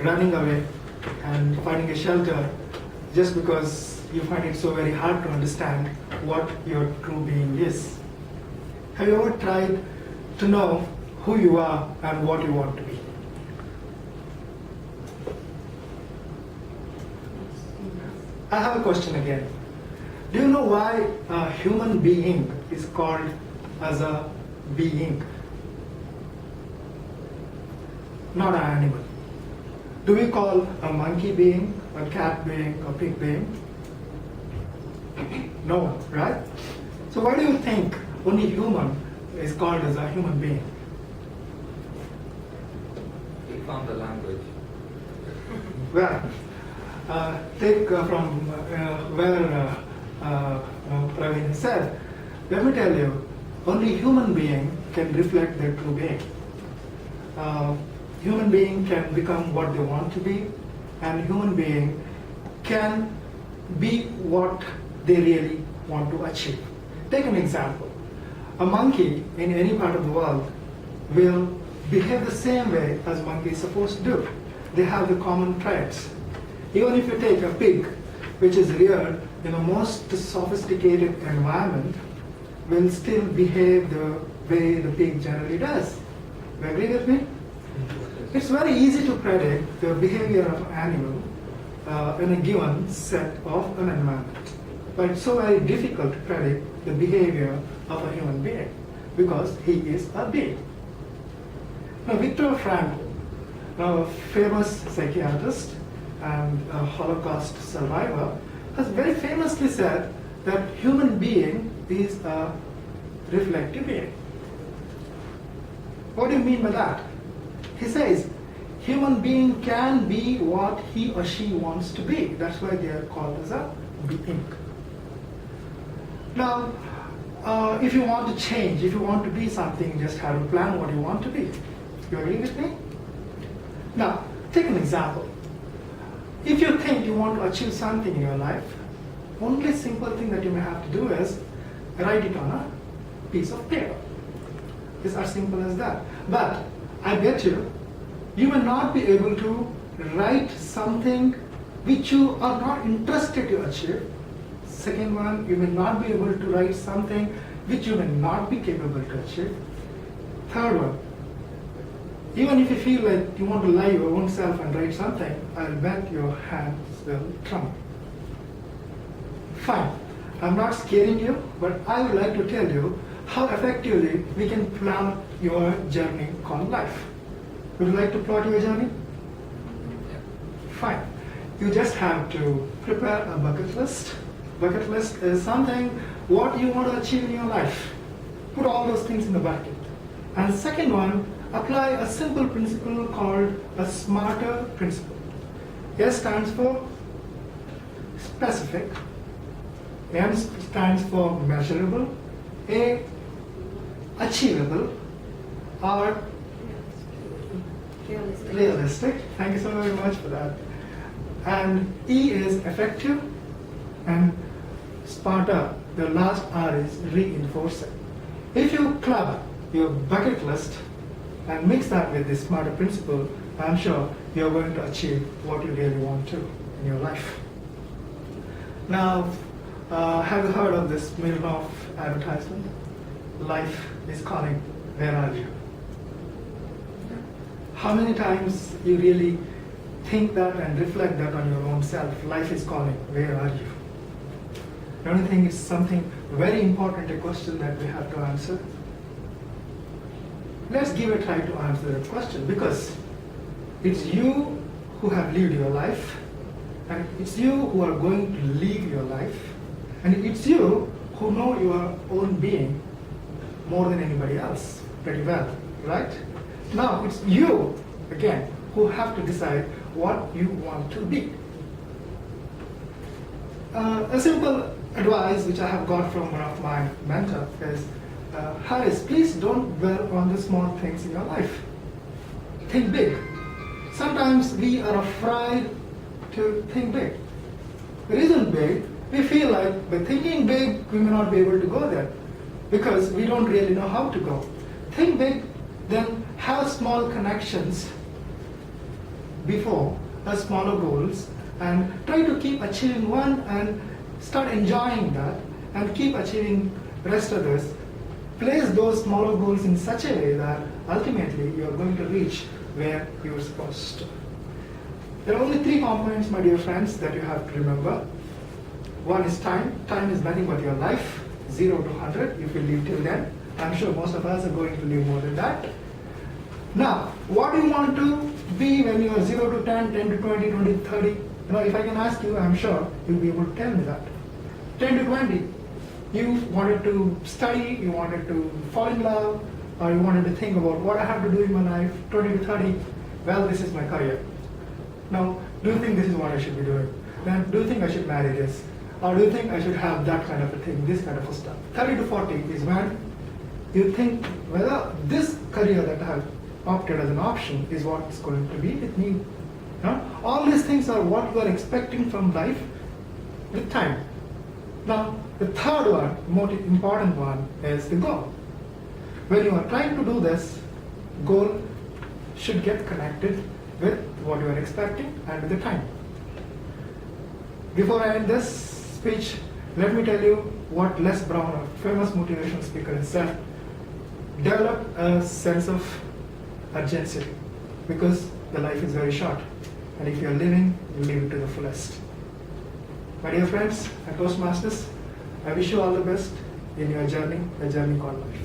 running away and finding a shelter just because you find it so very hard to understand what your true being is. Have you ever tried to know who you are and what you want to be? I have a question again. Do you know why a human being is called as a being? Not an animal. Do we call a monkey being, a cat being, a pig being? No, right? So why do you think only human is called as a human being? We found the language. Well, take from where Praveen said, let me tell you, only human being can reflect their true being. Human being can become what they want to be, and human being can be what they really want to achieve. Take an example. A monkey in any part of the world will behave the same way as monkey is supposed to do. They have the common traits. Even if you take a pig, which is reared in a most sophisticated environment, will still behave the way the pig generally does. You agree with me? It's very easy to predict the behavior of an animal in a given set of an environment. But it's so very difficult to predict the behavior of a human being because he is a being. Now, Viktor Frankl, a famous psychiatrist and a Holocaust survivor, has very famously said that human being is a reflective being. What do you mean by that? He says human being can be what he or she wants to be. That's why they are called as a being. Now, if you want to change, if you want to be something, you just have to plan what you want to be. You agree with me? Now, take an example. If you think you want to achieve something in your life, only simple thing that you may have to do is write it on a piece of paper. It's as simple as that. But I bet you may not be able to write something which you are not interested to achieve. Second one, you may not be able to write something which you may not be capable to achieve. Third one, even if you feel like you want to lie your own self and write something, I'll bet your hands will tremble. Fine, I'm not scaring you, but I would like to tell you how effectively we can plan your journey called life. Would you like to plot your journey? Fine. You just have to prepare a bucket list. Bucket list is something what you want to achieve in your life. Put all those things in the bucket. And second one, apply a simple principle called a smarter principle. S stands for specific, M stands for measurable, A achievable, R realistic. Thank you so very much for that. And E is effective, and smarter, the last R is reinforcing. If you club your bucket list and mix that with the smarter principle, I'm sure you're going to achieve what you really want to in your life. Now, have you heard of this Smirnoff advertisement? Life is calling, where are you? How many times you really think that and reflect that on your own self? Life is calling, where are you? Don't you think it's something very important, a question that we have to answer? Let's give a try to answer that question, because it's you who have lived your life, and it's you who are going to live your life, and it's you who know your own being more than anybody else pretty well, right? Now it's you, again, who have to decide what you want to be. A simple advice which I have got from one of my mentors is, Harris, please don't dwell on the small things in your life. Think big. Sometimes we are afraid to think big. The reason big, we feel like by thinking big, we may not be able to go there because we don't really know how to go. Think big, then have small connections before smaller goals and try to keep achieving one and start enjoying that and keep achieving rest of this. Place those smaller goals in such a way that ultimately you are going to reach where you are supposed to. There are only 3 components, my dear friends, that you have to remember. One is time. Time is nothing but your life, 0 to 100, if you live till then. I'm sure most of us are going to live more than that. Now, what do you want to be when you are 0 to 10, 10 to 20, 20 to 30? You know, if I can ask you, I'm sure you'll be able to tell me that. 10 to 20, you wanted to study, you wanted to fall in love, or you wanted to think about what I have to do in my life. 20 to 30, well, this is my career. Now, do you think this is what I should be doing? Then, do you think I should marry this? Or do you think I should have that kind of a thing, this kind of a stuff? 30 to 40 is when you think whether this career that I have opted as an option is what's going to be with me. All these things are what you are expecting from life with time. Now, the third one, most important one, is the goal. When you are trying to do this, goal should get connected with what you are expecting and with the time. Before I end this speech, let me tell you what Les Brown, a famous motivational speaker, has said. Develop a sense of urgency because the life is very short. And if you are living, you live it to the fullest. My dear friends and Toastmasters, I wish you all the best in your journey, a journey called life.